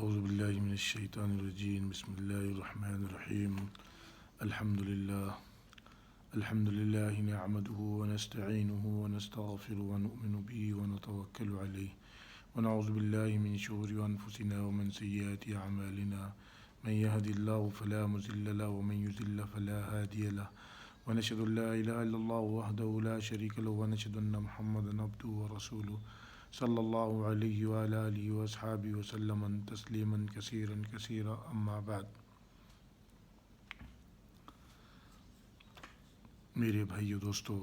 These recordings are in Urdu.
اعوذ باللہ من الشیطان الرجیم بسم اللہ الرحمن الرحیم الحمد للہ نحمده ونستعینه ونستغفره ونؤمن به ونتوکل علیہ ونعوذ باللہ من شرور انفسنا ومن سیئات اعمالنا من يهد الله فلا مضل له ومن يضلل فلا هادي له ونشهد ان لا اله الا الله وحده لا شريك له ونشهد ان محمدا عبده ورسوله صلی اللہ علیہ وآلہ آلہ واصحابہ وسلم تسلیما کثیرا کثیرا اما بعد۔ میرے بھائیو دوستو،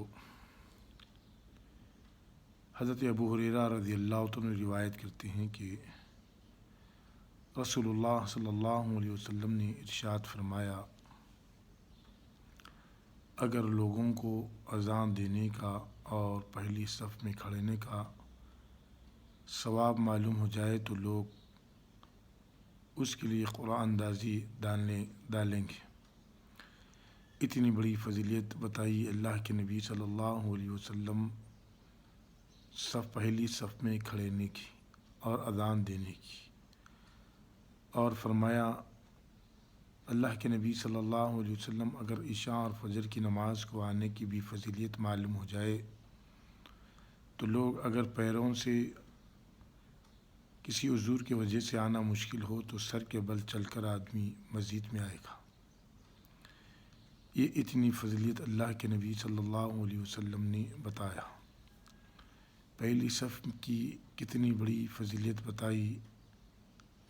حضرت ابو ہریرہ رضی اللہ عنہ روایت کرتے ہیں کہ رسول اللہ صلی اللہ علیہ وسلم نے ارشاد فرمایا، اگر لوگوں کو اذان دینے کا اور پہلی صف میں کھڑنے کا ثواب معلوم ہو جائے تو لوگ اس کے لیے قرآن اندازی ڈالیں گے۔ اتنی بڑی فضیلت بتائی اللہ کے نبی صلی اللہ علیہ وسلم پہلی صف میں کھڑنے کی اور اذان دینے کی، اور فرمایا اللہ کے نبی صلی اللہ علیہ وسلم اگر عشاء اور فجر کی نماز کو آنے کی بھی فضیلت معلوم ہو جائے تو لوگ اگر پیروں سے کسی عذر کی وجہ سے آنا مشکل ہو تو سر کے بل چل کر آدمی مسجد میں آئے گا۔ یہ اتنی فضیلت اللہ کے نبی صلی اللہ علیہ وسلم نے بتایا۔ پہلی صف کی کتنی بڑی فضیلت بتائی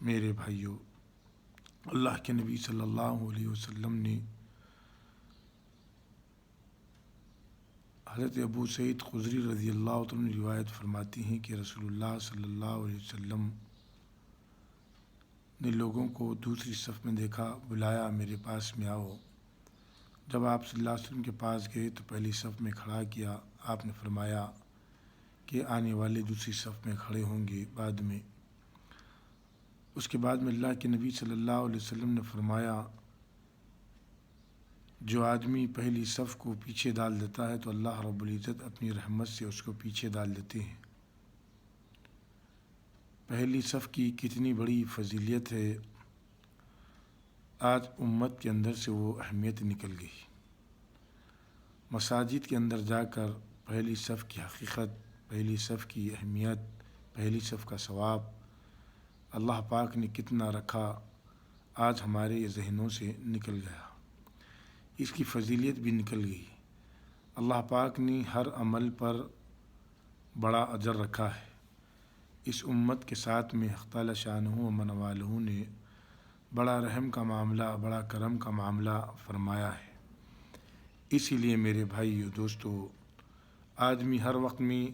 میرے بھائیوں۔ اللہ کے نبی صلی اللہ علیہ وسلم نے حضرت ابو سعید خدری رضی اللہ عنہ روایت فرماتی ہیں کہ رسول اللہ صلی اللہ علیہ وسلم نے لوگوں کو دوسری صف میں دیکھا، بلایا میرے پاس میں آؤ۔ جب آپ صلی اللہ علیہ وسلم کے پاس گئے تو پہلی صف میں کھڑا کیا۔ آپ نے فرمایا کہ آنے والے دوسری صف میں کھڑے ہوں گے بعد میں۔ اس کے بعد میں اللہ کے نبی صلی اللہ علیہ وسلم نے فرمایا، جو آدمی پہلی صف کو پیچھے ڈال دیتا ہے تو اللہ رب العزت اپنی رحمت سے اس کو پیچھے ڈال دیتے ہیں۔ پہلی صف کی کتنی بڑی فضیلت ہے، آج امت کے اندر سے وہ اہمیت نکل گئی۔ مساجد کے اندر جا کر پہلی صف کی حقیقت، پہلی صف کی اہمیت، پہلی صف کا ثواب اللہ پاک نے کتنا رکھا، آج ہمارے ذہنوں سے نکل گیا، اس کی فضیلت بھی نکل گئی۔ اللہ پاک نے ہر عمل پر بڑا اجر رکھا ہے۔ اس امت کے ساتھ میں حق تعالی شانہ و من والہ نے بڑا رحم کا معاملہ، بڑا کرم کا معاملہ فرمایا ہے۔ اسی لیے میرے بھائیو دوستو، آدمی ہر وقت میں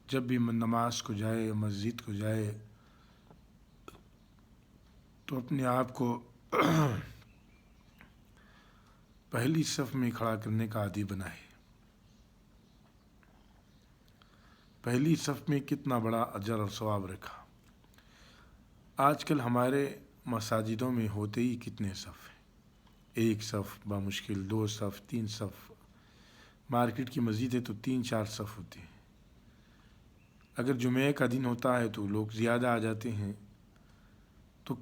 جب بھی نماز کو جائے، مسجد کو جائے تو اپنے آپ کو پہلی صف میں کھڑا کرنے کا عادی بنائے۔ پہلی صف میں کتنا بڑا اجر اور ثواب رکھا۔ آج کل ہمارے مساجدوں میں ہوتے ہی کتنے صف ہیں، ایک صف بمشکل، دو صف، تین صف۔ مارکیٹ کی مسجد ہے تو 3-4 صف ہوتے ہیں۔ اگر جمعہ کا دن ہوتا ہے تو لوگ زیادہ آ جاتے ہیں، تو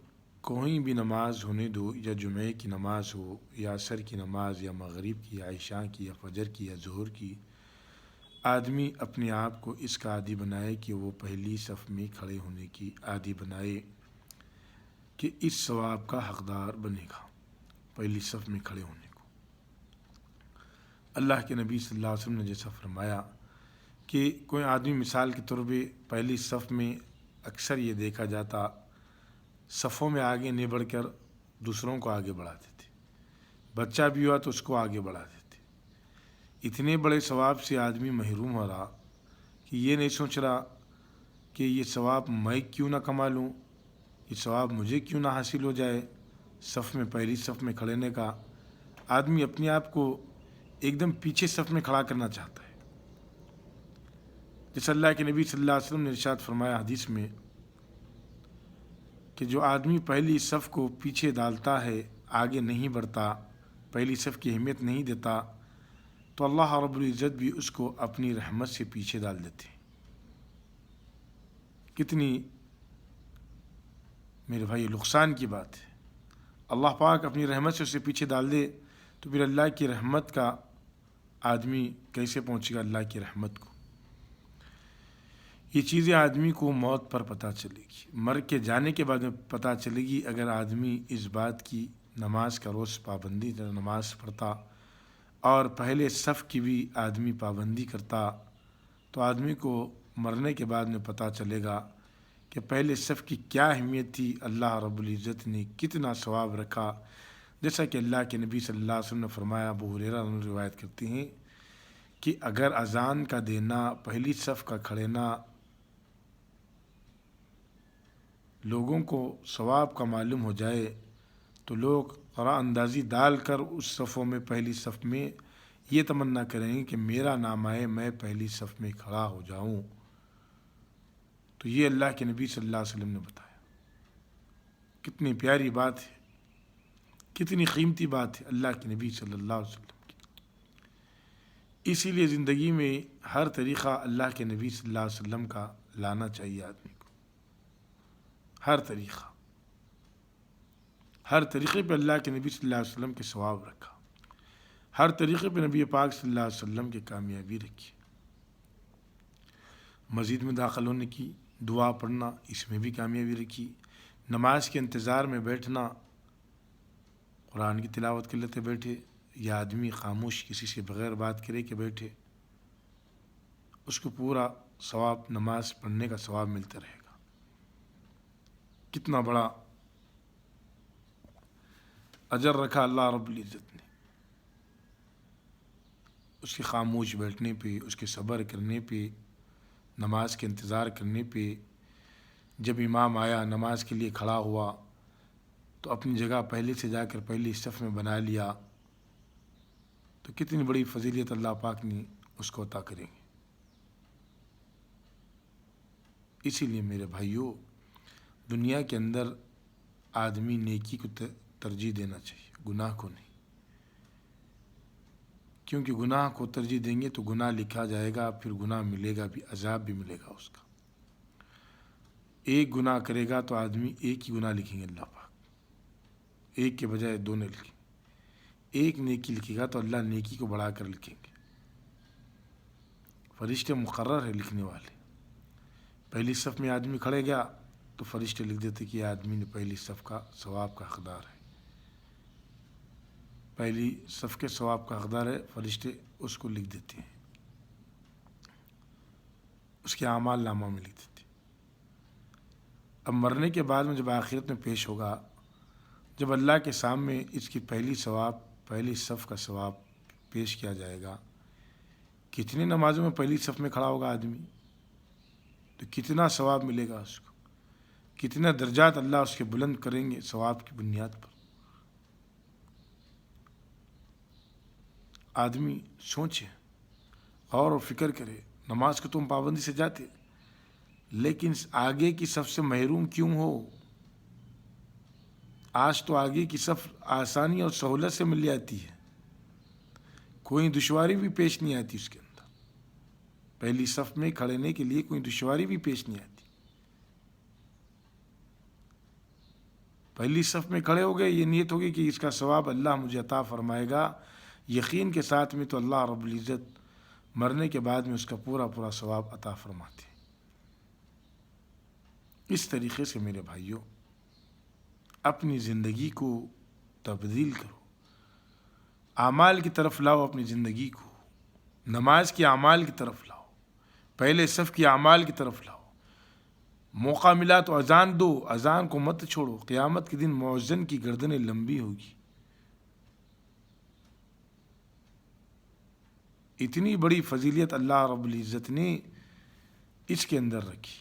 کوئی بھی نماز ہونے دو، یا جمعہ کی نماز ہو یا عصر کی نماز یا مغرب کی یا عشاء کی یا فجر کی یا ظہر کی، آدمی اپنے آپ کو اس کا عادی بنائے کہ وہ پہلی صف میں کھڑے ہونے کی عادی بنائے کہ اس ثواب کا حقدار بنے گا، پہلی صف میں کھڑے ہونے کو۔ اللہ کے نبی صلی اللہ علیہ وسلم نے جیسا فرمایا کہ کوئی آدمی مثال کے طور پہ پہلی صف میں اکثر یہ دیکھا جاتا، صفوں میں آگے نہیں بڑھ کر دوسروں کو آگے بڑھاتے تھے، بچہ بھی ہوا تو اس کو آگے بڑھاتے تھے۔ اتنے بڑے ثواب سے آدمی محروم ہو رہا کہ یہ نہیں سوچ رہا کہ یہ ثواب میں کیوں نہ کما لوں، یہ ثواب مجھے کیوں نہ حاصل ہو جائے صف میں، پہلی صف میں کھڑنے کا۔ آدمی اپنے آپ کو ایک دم پیچھے صف میں کھڑا کرنا چاہتا ہے۔ جیسے اللہ کے نبی صلی اللہ علیہ وسلم نے ارشاد فرمایا حدیث میں کہ جو آدمی پہلی صف کو پیچھے ڈالتا ہے، آگے نہیں بڑھتا، پہلی صف کی اہمیت نہیں دیتا، تو اللہ رب العزت بھی اس کو اپنی رحمت سے پیچھے ڈال دیتے ہیں۔ کتنی میرے بھائی نقصان کی بات ہے۔ اللہ پاک اپنی رحمت سے اسے پیچھے ڈال دے تو پھر اللہ کی رحمت کا آدمی کیسے پہنچے گا اللہ کی رحمت کو؟ یہ چیزیں آدمی کو موت پر پتہ چلے گی، مر کے جانے کے بعد میں پتہ چلے گی۔ اگر آدمی اس بات کی نماز کا روز پابندی نماز پڑھتا اور پہلے صف کی بھی آدمی پابندی کرتا تو آدمی کو مرنے کے بعد میں پتہ چلے گا کہ پہلے صف کی کیا اہمیت تھی، اللہ رب العزت نے کتنا ثواب رکھا۔ جیسا کہ اللہ کے نبی صلی اللہ علیہ وسلم نے فرمایا، ابو ہریرہ روایت کرتے ہیں کہ اگر اذان کا دینا، پہلی صف کا کھڑینا لوگوں کو ثواب کا معلوم ہو جائے تو لوگ قرآن اندازی ڈال کر اس صفوں میں پہلی صف میں یہ تمنا کریں گے کہ میرا نام آئے، میں پہلی صف میں کھڑا ہو جاؤں۔ تو یہ اللہ کے نبی صلی اللہ علیہ وسلم نے بتایا۔ کتنی پیاری بات ہے، کتنی قیمتی بات ہے اللہ کے نبی صلی اللہ علیہ وسلم کی۔ اسی لیے زندگی میں ہر طریقہ اللہ کے نبی صلی اللہ علیہ وسلم کا لانا چاہیے آدمی کو، ہر طریقہ، ہر طریقے پہ اللہ کے نبی صلی اللہ علیہ وسلم کے ثواب رکھا، ہر طریقے پہ نبی پاک صلی اللہ علیہ وسلم کی کامیابی رکھی۔ مسجد میں داخل ہونے کی، دعا پڑھنا، اس میں بھی کامیابی رکھی۔ نماز کے انتظار میں بیٹھنا، قرآن کی تلاوت کر لیتے بیٹھے، یا آدمی خاموش کسی سے بغیر بات کرے کہ بیٹھے، اس کو پورا ثواب نماز پڑھنے کا ثواب ملتا رہے گا۔ کتنا بڑا اجر رکھا اللہ رب العزت نے اس کے خاموش بیٹھنے پہ، اس کے صبر کرنے پہ، نماز کے انتظار کرنے پہ۔ جب امام آیا نماز کے لیے کھڑا ہوا تو اپنی جگہ پہلے سے جا کر پہلی صف میں بنا لیا، تو کتنی بڑی فضیلت اللہ پاک نے اس کو عطا کریں گے۔ اسی لیے میرے بھائیوں، دنیا کے اندر آدمی نیکی کو ترجیح دینا چاہیے، گناہ کو نہیں، کیونکہ گناہ کو ترجیح دیں گے تو گناہ لکھا جائے گا، پھر گناہ ملے گا بھی، عذاب بھی ملے گا اس کا۔ ایک گناہ کرے گا تو آدمی ایک ہی گناہ لکھیں گے اللہ پاک، ایک کے بجائے دو نے لکھیں۔ ایک نیکی لکھے گا تو اللہ نیکی کو بڑھا کر لکھیں گے۔ فرشتے مقرر ہے لکھنے والے۔ پہلی صف میں آدمی کھڑے گیا تو فرشتے لکھ دیتے کہ یہ آدمی نے پہلی صف کا ثواب کا حقدار ہے، پہلی صف کے ثواب کا حقدار ہے، فرشتے اس کو لکھ دیتے ہیں، اس کے اعمال نامہ میں لکھ دیتے ہیں۔ اب مرنے کے بعد میں جب آخرت میں پیش ہوگا، جب اللہ کے سامنے اس کی پہلی صف کا ثواب پیش کیا جائے گا، کتنی نمازوں میں پہلی صف میں کھڑا ہوگا آدمی، تو کتنا ثواب ملے گا اس کو، کتنا درجات اللہ اس کے بلند کریں گے ثواب کی بنیاد پر۔ آدمی سوچے، غور و فکر کرے، نماز کو تم پابندی سے جاتے لیکن آگے کی صف سے محروم کیوں ہو؟ آج تو آگے کی صف آسانی اور سہولت سے مل جاتی ہے، کوئی دشواری بھی پیش نہیں آتی اس کے اندر، پہلی صف میں کھڑنے کے لیے کوئی دشواری بھی پیش نہیں آتی۔ پہلی صف میں کھڑے ہو گئے، یہ نیت ہوگی کہ اس کا ثواب اللہ مجھے عطا فرمائے گا، یقین کے ساتھ میں تو اللہ رب العزت مرنے کے بعد میں اس کا پورا پورا ثواب عطا فرماتے ہیں۔ اس طریقے سے میرے بھائیوں، اپنی زندگی کو تبدیل کرو، اعمال کی طرف لاؤ اپنی زندگی کو، نماز کے اعمال کی طرف لاؤ، پہلے صف کی اعمال کی طرف لاؤ۔ موقع ملا تو اذان دو، اذان کو مت چھوڑو، قیامت کے دن مؤذن کی گردنیں لمبی ہوگی۔ اتنی بڑی فضیلت اللہ رب العزت نے اس کے اندر رکھی۔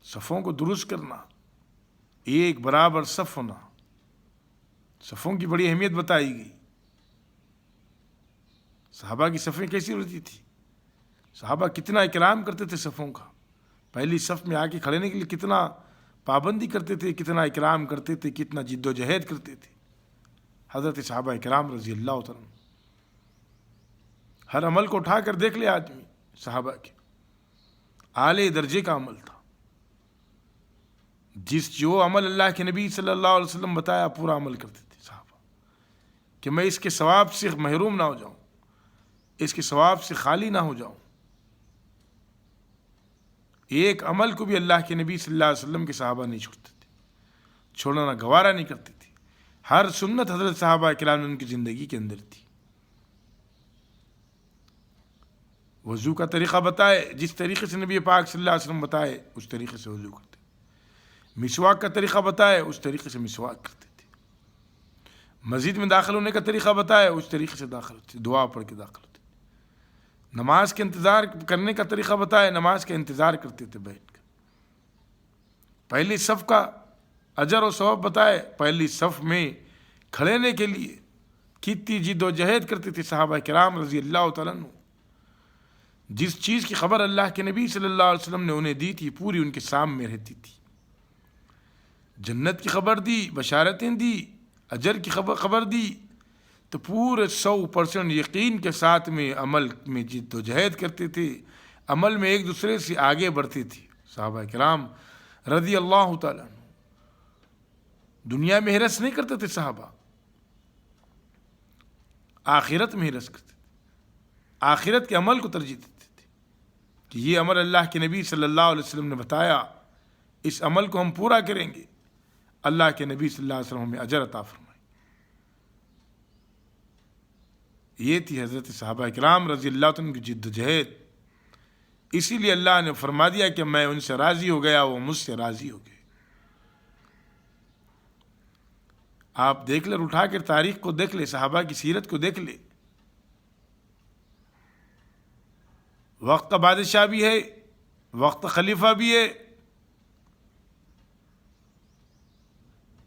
صفوں کو درست کرنا، ایک برابر صف ہونا، صفوں کی بڑی اہمیت بتائی گئی۔ صحابہ کی صفیں کیسی ہوتی تھی؟ صحابہ کتنا اکرام کرتے تھے صفوں کا، پہلی صف میں آ کے کھڑنے کے لیے کتنا پابندی کرتے تھے، کتنا اکرام کرتے تھے، کتنا جد و جہد کرتے تھے۔ حضرت صحابہ اکرام رضی اللہ تعالیٰ، ہر عمل کو اٹھا کر دیکھ لے آدمی، صحابہ کے اعلی درجے کا عمل تھا۔ جو عمل اللہ کے نبی صلی اللہ علیہ وسلم بتایا پورا عمل کرتے تھے صحابہ، کہ میں اس کے ثواب سے محروم نہ ہو جاؤں، اس کے ثواب سے خالی نہ ہو جاؤں۔ ایک عمل کو بھی اللہ کے نبی صلی اللہ علیہ وسلم کے صحابہ نہیں چھوڑتے تھے، چھوڑنا گوارا نہیں کرتے تھے۔ ہر سنت حضرت صحابہ کرام نے ان کی زندگی کے اندر تھی۔ وضو کا طریقہ بتائے، جس طریقے سے نبی پاک صلی اللہ علیہ وسلم بتائے اس طریقے سے وضو کرتے۔ مسواک کا طریقہ بتائے، اس طریقے سے مسواک کرتے تھے۔ مسجد میں داخل ہونے کا طریقہ بتائے، اس طریقے سے داخل ہوتے، دعا پڑھ کے داخل ہوتے۔ نماز کے انتظار کرنے کا طریقہ بتائے، نماز کا انتظار کرتے تھے بیٹھ کر۔ پہلی صف کا اجر و ثواب بتائے، پہلی صف میں کھڑے ہونے کے لیے کتنی جد و جہد کرتے تھے صحابہ کرام رضی اللہ تعالیٰ عنہ۔ جس چیز کی خبر اللہ کے نبی صلی اللہ علیہ وسلم نے انہیں دی تھی پوری ان کے سامنے رہتی تھی۔ جنت کی خبر دی، بشارتیں دی، اجر کی خبر دی، تو پورے 100% یقین کے ساتھ میں عمل میں جد و جہد کرتے تھے، عمل میں ایک دوسرے سے آگے بڑھتے تھے صحابہ کرام رضی اللہ تعالیٰ عنہ۔ دنیا میں حرص نہیں کرتے تھے صحابہ، آخرت میں حرص کرتے تھے، آخرت کے عمل کو ترجیح دیتے تھے کہ یہ عمل اللہ کے نبی صلی اللہ علیہ وسلم نے بتایا، اس عمل کو ہم پورا کریں گے، اللہ کے نبی صلی اللہ علیہ وسلم ہمیں اجر عطا فرمائے۔ یہ تھی حضرت صحابہ کرام رضی اللہ عنہ کی جد و جہد۔ اسی لیے اللہ نے فرما دیا کہ میں ان سے راضی ہو گیا، وہ مجھ سے راضی ہو گئے۔ آپ دیکھ لیں، اٹھا کر تاریخ کو دیکھ لیں، صحابہ کی سیرت کو دیکھ لیں۔ وقت کا بادشاہ بھی ہے، وقت خلیفہ بھی ہے،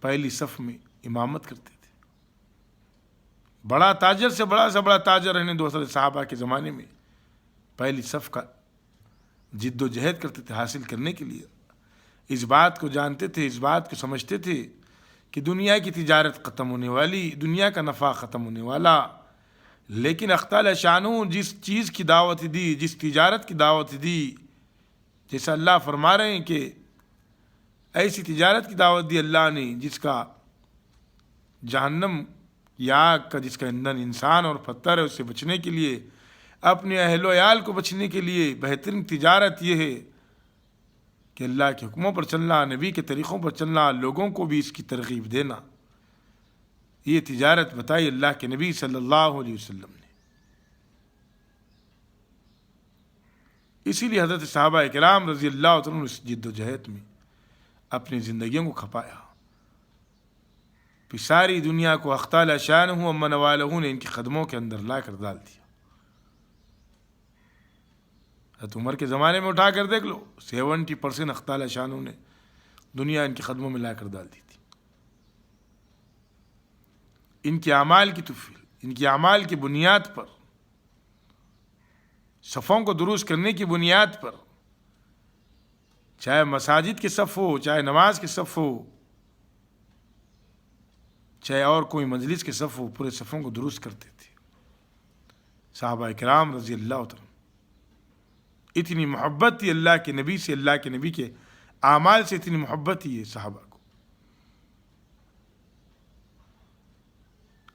پہلی صف میں امامت کرتے تھے۔ بڑا تاجر سے بڑا تاجر رہنے دو، حضرت صحابہ کے زمانے میں پہلی صف کا جد و جہد کرتے تھے حاصل کرنے کے لیے۔ اس بات کو جانتے تھے، اس بات کو سمجھتے تھے کہ دنیا کی تجارت ختم ہونے والی، دنیا کا نفع ختم ہونے والا، لیکن اختال شانو جس چیز کی دعوت دی، جس تجارت کی دعوت دی، جیسا اللہ فرما رہے ہیں کہ ایسی تجارت کی دعوت دی اللہ نے جس کا جہنم یا آگ کا جس کا ایندھن انسان اور پتھر ہے، اس سے بچنے کے لیے، اپنے اہل و عیال کو بچنے کے لیے بہترین تجارت یہ ہے کہ اللہ کے حکموں پر چلنا، نبی کے طریقوں پر چلنا، لوگوں کو بھی اس کی ترغیب دینا۔ یہ تجارت بتائی اللہ کے نبی صلی اللہ علیہ وسلم نے۔ اسی لیے حضرت صحابہ کرام رضی اللہ عنہ اس جد و جہد میں اپنی زندگیوں کو کھپایا، پھر ساری دنیا کو اختال شانہ امن والہ نے ان کے قدموں کے اندر لا کر ڈال دیا۔ حضرت عمر کے زمانے میں اٹھا کر دیکھ لو، 70% اختال شانہ نے دنیا ان کے قدموں میں لا کر ڈال دی تھی۔ ان کے اعمال کی توفیق، ان کے اعمال کی بنیاد پر، صفوں کو درست کرنے کی بنیاد پر، چاہے مساجد کے صف ہو، چاہے نماز کے صف ہو، چاہے اور کوئی مجلس کے صف ہو، پورے صفوں کو درست کرتے تھے صحابہ کرام رضی اللہ عنہ۔ اتنی محبت تھی اللہ کے نبی سے، اللہ کے نبی کے اعمال سے اتنی محبت تھی یہ صحابہ کو،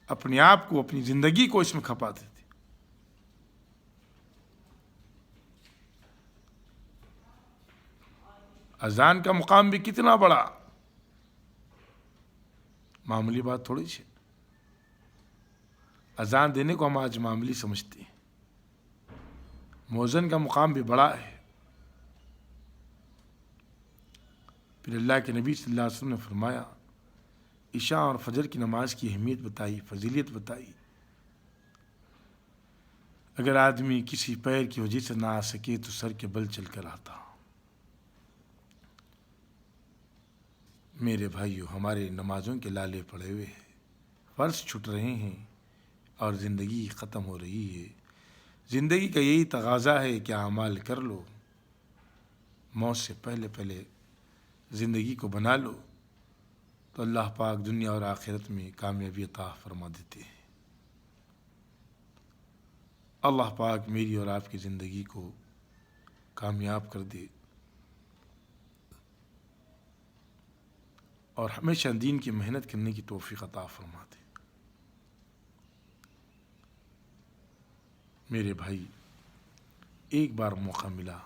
اپنے آپ کو، اپنی زندگی کو اس میں کھپاتے تھے۔ اذان کا مقام بھی کتنا بڑا، معمولی بات تھوڑی سی۔ اذان دینے کو ہم آج معمولی سمجھتے ہیں، مؤذن کا مقام بھی بڑا ہے۔ پھر اللہ کے نبی صلی اللہ علیہ وسلم نے فرمایا، عشاء اور فجر کی نماز کی اہمیت بتائی، فضیلت بتائی۔ اگر آدمی کسی پیر کی وجہ سے نہ آ سکے تو سر کے بل چل کر آتا۔ میرے بھائیو، ہمارے نمازوں کے لالے پڑے ہوئے ہیں، فرض چھٹ رہے ہیں اور زندگی ختم ہو رہی ہے۔ زندگی کا یہی تقاضا ہے کہ اعمال کر لو، موت سے پہلے پہلے زندگی کو بنا لو، تو اللہ پاک دنیا اور آخرت میں کامیابی عطا فرما دیتے ہیں۔ اللہ پاک میری اور آپ کی زندگی کو کامیاب کر دے۔ اور ہمیشہ دین کی محنت کرنے کی توفیق عطا فرما دے۔ میرے بھائی، ایک بار موقع ملا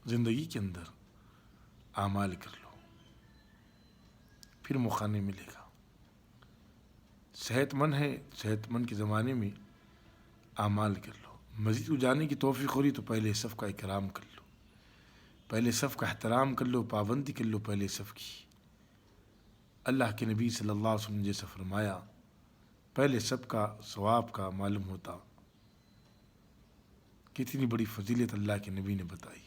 زندگی کے اندر، اعمال کر لو، پھر موقع نہیں ملے گا۔ صحت مند ہے، صحت مند کے زمانے میں اعمال کر لو۔ مسجد کو جانے کی توفیق ہو رہی تو پہلے صف کا اکرام کر لو، پہلے صف کا احترام کر لو، پابندی کر لو پہلے صف کی۔ اللہ کے نبی صلی اللہ علیہ وسلم نے جیسا فرمایا، پہلے صف کا ثواب کا معلوم ہوتا کتنی بڑی فضیلت اللہ کے نبی نے بتائی۔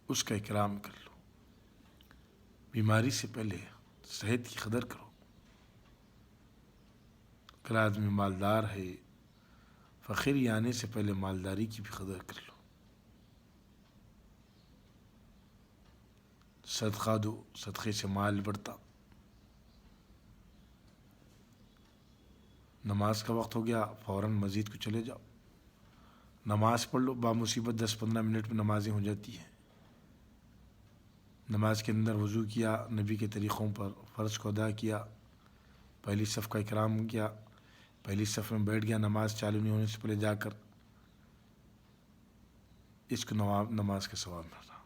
اس کا اکرام کر لو۔ بیماری سے پہلے صحت کی قدر کرو۔ اگر آدمی مالدار ہے، فقیری آنے سے پہلے مالداری کی بھی قدر کر لو۔ صدقہ دو، صدقے سے مال بڑھتا۔ نماز کا وقت ہو گیا، فوراً مسجد کو چلے جاؤ، نماز پڑھ لو۔ بامصیبت 10-15 منٹ میں نمازیں ہو جاتی ہیں۔ نماز کے اندر وضو کیا، نبی کے طریقوں پر فرض کو ادا کیا، پہلی صف کا اکرام کیا، پہلی صف میں بیٹھ گیا، نماز چالو نہیں ہونے سے پہلے جا کر، اس کو نماز کا ثواب مل رہا،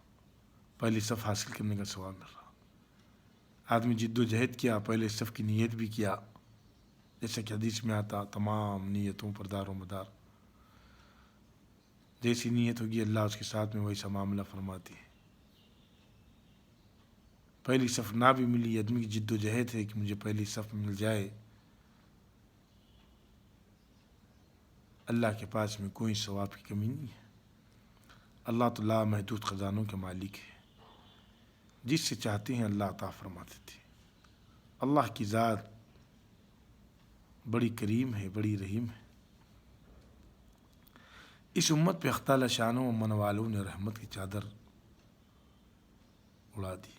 پہلی صف حاصل کرنے کا ثواب مل رہا۔ آدمی جد و جہد کیا، پہلے صف کی نیت بھی کیا، جیسا کہ حدیث میں آتا، تمام نیتوں پر دار و مدار، جیسی نیت ہوگی اللہ اس کے ساتھ میں ویسا معاملہ فرماتی ہے۔ پہلی صف نہ بھی ملی، آدمی کی جد و جہد ہے کہ مجھے پہلی صف مل جائے، اللہ کے پاس میں کوئی ثواب کی کمی نہیں ہے۔ اللہ تعالیٰ محدود خزانوں کے مالک ہے، جس سے چاہتے ہیں اللہ عطا فرما دیتے ہیں۔ اللہ کی ذات بڑی کریم ہے، بڑی رحیم ہے۔ اس امت پہ اختال شانوں و من والوں نے رحمت کی چادر اڑا دی،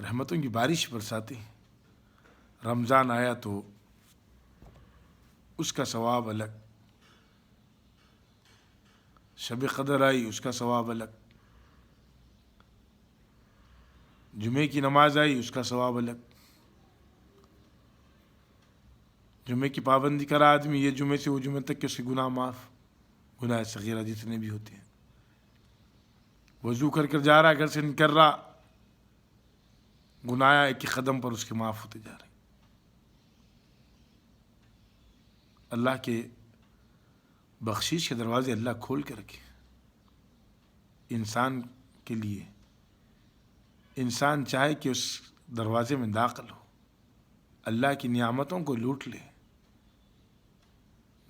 رحمتوں کی بارش برساتے ہیں۔ رمضان آیا تو اس کا ثواب الگ، شب قدر آئی اس کا ثواب الگ، جمعے کی نماز آئی اس کا ثواب الگ۔ جمعے کی پابندی کرا آدمی، یہ جمعے سے وہ جمعے تک کے اس کے گناہ معاف، گناہ صغیرہ جتنے بھی ہوتے ہیں۔ وضو کر جا رہا، گھر سے نکل رہا، گناہ ایک ہی قدم پر اس کے معاف ہوتے جا رہے ہیں۔ اللہ کے بخشش کے دروازے اللہ کھول کے رکھے انسان کے لیے۔ انسان چاہے کہ اس دروازے میں داخل ہو، اللہ کی نعمتوں کو لوٹ لے۔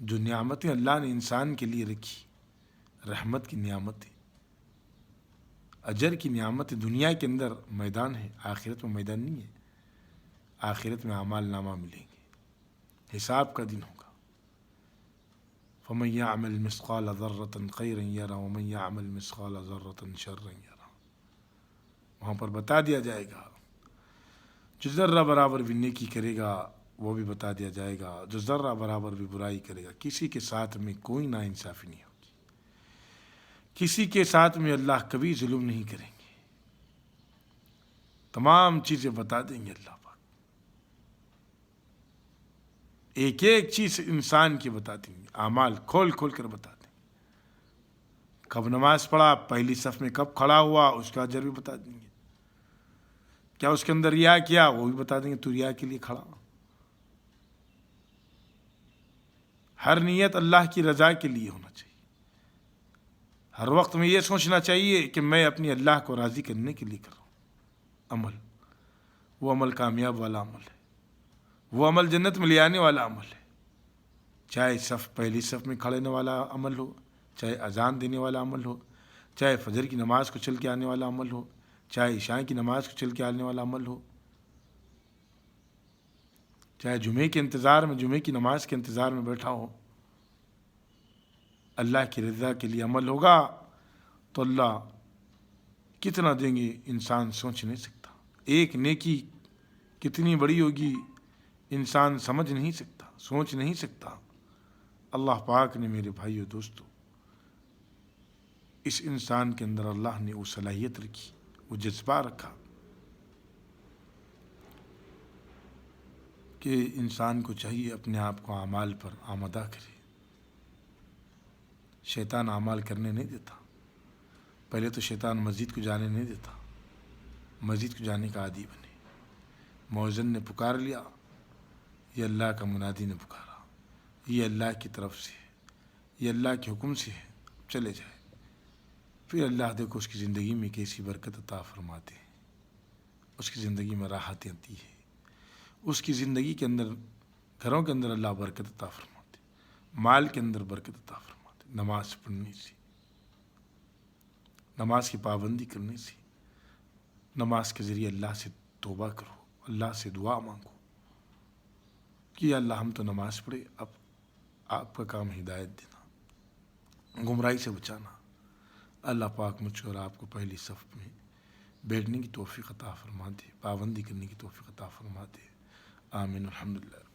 جو نعمتیں اللہ نے انسان کے لیے رکھی، رحمت کی نعمتیں، اجر کی نعمتیں، دنیا کے اندر میدان ہے، آخرت میں میدان نہیں ہے۔ آخرت میں اعمال نامہ ملیں گے، حساب کا دن ہوگا۔ فَمَن يَعْمَلْ مِثْقَالَ ذَرَّةٍ خَيْرًا يَرَهُ وَمَن يَعْمَلْ مِثْقَالَ ذَرَّةٍ شَرًّا يَرَهُ۔ وہاں پر بتا دیا جائے گا، جو ذرہ برابر بھی نیکی کرے گا وہ بھی بتا دیا جائے گا، جو ذرہ برابر بھی برائی کرے گا۔ کسی کے ساتھ میں کوئی ناانصافی نہیں ہوگی، کسی کے ساتھ میں اللہ کبھی ظلم نہیں کریں گے، تمام چیزیں بتا دیں گے اللہ پاک، ایک ایک چیز انسان کی بتا دیں گے، اعمال کھول کھول کر بتا دیں گے۔ کب نماز پڑھا، پہلی صف میں کب کھڑا ہوا، اس کا اجر بھی بتا دیں گے۔ کیا اس کے اندر ریا کیا، وہ بھی بتا دیں گے، تو ریا کے لیے کھڑا۔ ہر نیت اللہ کی رضا کے لیے ہونا چاہیے۔ ہر وقت میں یہ سوچنا چاہیے کہ میں اپنی اللہ کو راضی کرنے کے لیے کر رہا ہوں عمل۔ وہ عمل کامیاب والا عمل ہے، وہ عمل جنت میں لے آنے والا عمل ہے۔ چاہے پہلی صف میں کھڑے ہونے والا عمل ہو، چاہے اذان دینے والا عمل ہو، چاہے فجر کی نماز کو چل کے آنے والا عمل ہو، چاہے عشاء کی نماز کو چل کے آنے والا عمل ہو، چاہے جمعے کے انتظار میں، جمعے کی نماز کے انتظار میں بیٹھا ہو، اللہ کی رضا کے لیے عمل ہوگا تو اللہ کتنا دیں گے انسان سوچ نہیں سکتا۔ ایک نیکی کتنی بڑی ہوگی انسان سمجھ نہیں سکتا، سوچ نہیں سکتا۔ اللہ پاک نے میرے بھائیو دوستو اس انسان کے اندر اللہ نے وہ صلاحیت رکھی، وہ جذبہ رکھا کہ انسان کو چاہیے اپنے آپ کو اعمال پر آمادہ کرے۔ شیطان اعمال کرنے نہیں دیتا۔ پہلے تو شیطان مسجد کو جانے نہیں دیتا، مسجد کو جانے کا عادی بنے۔ مؤذن نے پکار لیا، یہ اللہ کا منادی نے پکارا، یہ اللہ کی طرف سے ہے، یہ اللہ کے حکم سے ہے، چلے جائے۔ پھر اللہ دیکھو اس کی زندگی میں کیسی برکت عطا فرماتے ہیں، اس کی زندگی میں راحتیں آتی ہے، اس کی زندگی کے اندر، گھروں کے اندر اللہ برکت عطا فرماتے، مال کے اندر برکت عطا فرماتے۔ نماز پڑھنے سے، نماز کی پابندی کرنے سے، نماز کے ذریعے اللہ سے توبہ کرو، اللہ سے دعا مانگو کہ اللہ ہم تو نماز پڑھے، اب آپ کا کام ہدایت دینا، گمراہی سے بچانا۔ اللہ پاک مجھ کو اور آپ کو پہلی صف میں بیٹھنے کی توفیق عطا فرما دے، پابندی کرنے کی توفیق عطا فرما دے۔ آمین الحمدللہ۔